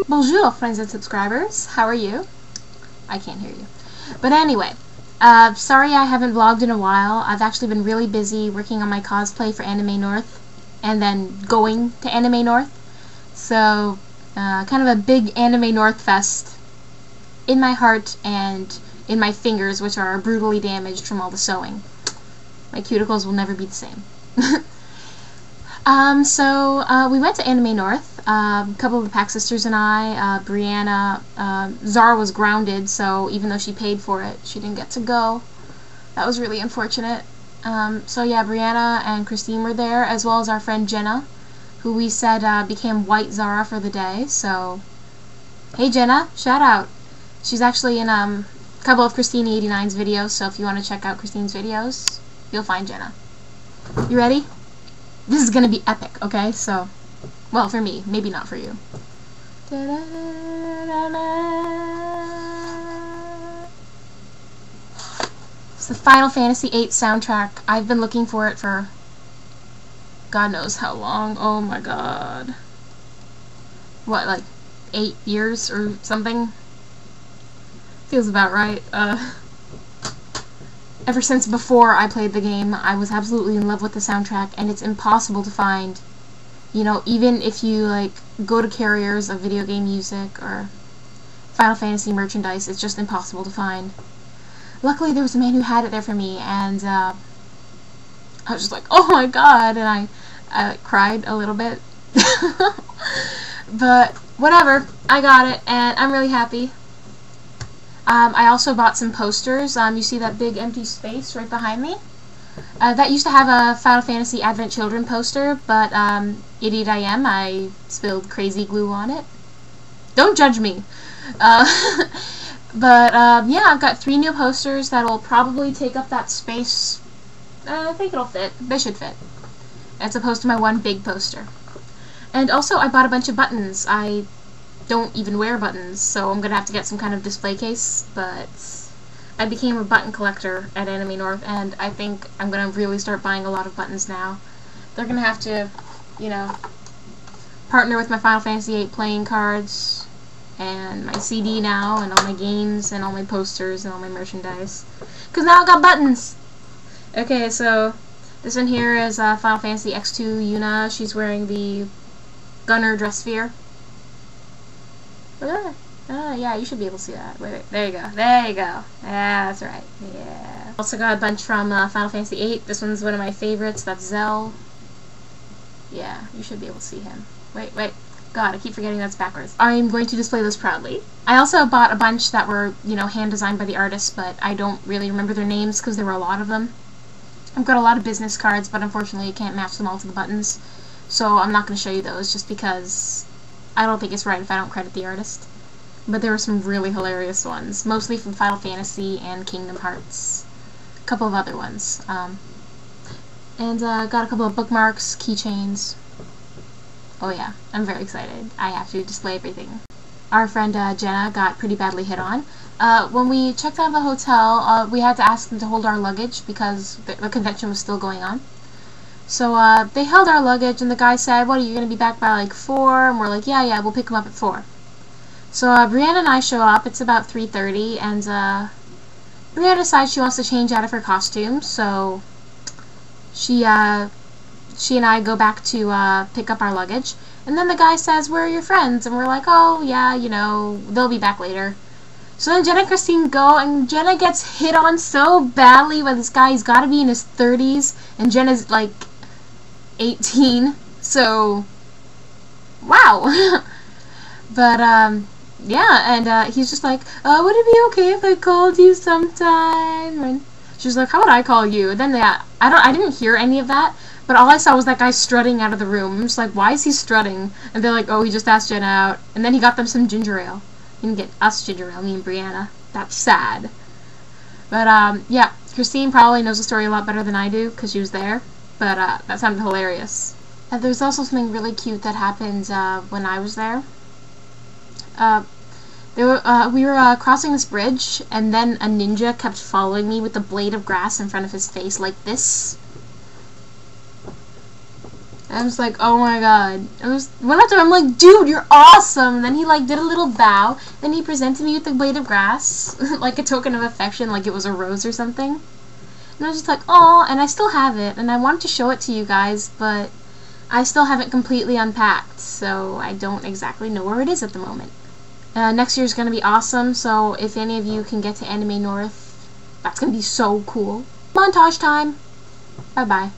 Bonjour, friends and subscribers. How are you? I can't hear you. But anyway, sorry I haven't vlogged in a while. I've actually been really busy working on my cosplay for Anime North, and then going to Anime North. So, kind of a big Anime North fest in my heart and in my fingers, which are brutally damaged from all the sewing. My cuticles will never be the same. We went to Anime North. A couple of the PactSisters and I, Brianna, Zara was grounded, so even though she paid for it, she didn't get to go. That was really unfortunate. So yeah, Brianna and Christine were there, as well as our friend Jenna, who we said became White Zara for the day. So, hey Jenna, shout out. She's actually in a couple of Christine89's videos, so if you want to check out Christine's videos, you'll find Jenna. You ready? This is gonna be epic, okay? So, well, for me, maybe not for you. It's the Final Fantasy VIII soundtrack. I've been looking for it for God knows how long. Oh my god. What, like 8 years or something? Feels about right. Ever since before I played the game, I was absolutely in love with the soundtrack, and it's impossible to find. You know, even if you, like, go to carriers of video game music or Final Fantasy merchandise, it's just impossible to find. Luckily, there was a man who had it there for me, and, I was just like, oh my god, and I like, cried a little bit. But, whatever, I got it, and I'm really happy. I also bought some posters. You see that big empty space right behind me? That used to have a Final Fantasy Advent Children poster, but, idiot I am, I spilled crazy glue on it. Don't judge me! Yeah, I've got 3 new posters that'll probably take up that space. I think it'll fit. They should fit. As opposed to my one big poster. And also, I bought a bunch of buttons. I don't even wear buttons, so I'm gonna have to get some kind of display case, but I became a button collector at Anime North, and I think I'm gonna really start buying a lot of buttons now. They're gonna have to, you know, partner with my Final Fantasy VIII playing cards, and my CD now, and all my games, and all my posters, and all my merchandise. Because now I got buttons! Okay, so this one here is Final Fantasy X2 Yuna. She's wearing the Gunner dress sphere. Yeah, you should be able to see that. Wait, there you go. There you go. Yeah, that's right. Yeah. Also got a bunch from Final Fantasy VIII. This one's one of my favorites. That's Zell. Yeah, you should be able to see him. Wait. God, I keep forgetting that's backwards. I'm going to display those proudly. I also bought a bunch that were, you know, hand-designed by the artists, but I don't really remember their names because there were a lot of them. I've got a lot of business cards, but unfortunately I can't match them all to the buttons. So I'm not going to show you those just because I don't think it's right if I don't credit the artist. But there were some really hilarious ones, mostly from Final Fantasy and Kingdom Hearts. A couple of other ones. And got a couple of bookmarks, keychains. Oh yeah, I'm very excited. I have to display everything. Our friend Jenna got pretty badly hit on. When we checked out of the hotel, we had to ask them to hold our luggage because the convention was still going on. So they held our luggage, and the guy said, what, are you going to be back by like 4? And we're like, yeah, we'll pick him up at 4. So Brianna and I show up. It's about 3:30, and Brianna decides she wants to change out of her costume, so she and I go back to pick up our luggage. And then the guy says, where are your friends? And we're like, oh, yeah, you know, they'll be back later. So then Jenna and Christine go, and Jenna gets hit on so badly by this guy. He's got to be in his 30s, and Jenna's like 18, so wow. But yeah, and he's just like, would it be okay if I called you sometime? And she's like, how would I call you? And then I didn't hear any of that, but all I saw was that guy strutting out of the room. I'm just like, why is he strutting? And they're like, oh, he just asked Jenna out, and then he got them some ginger ale. He didn't get us ginger ale, me and Brianna. That's sad. But yeah, Christine probably knows the story a lot better than I do because she was there. But that sounded hilarious. And there's also something really cute that happened when I was there. We were crossing this bridge, and then a ninja kept following me with a blade of grass in front of his face like this. I was like, oh my god. Went up to him, I'm like, dude, you're awesome. Then he like did a little bow. Then he presented me with the blade of grass, like a token of affection, like it was a rose or something. And I was just like, oh, and I still have it, and I wanted to show it to you guys, but I still haven't completely unpacked, so I don't exactly know where it is at the moment. Next year's gonna be awesome, so if any of you can get to Anime North, that's gonna be so cool. Montage time! Bye-bye.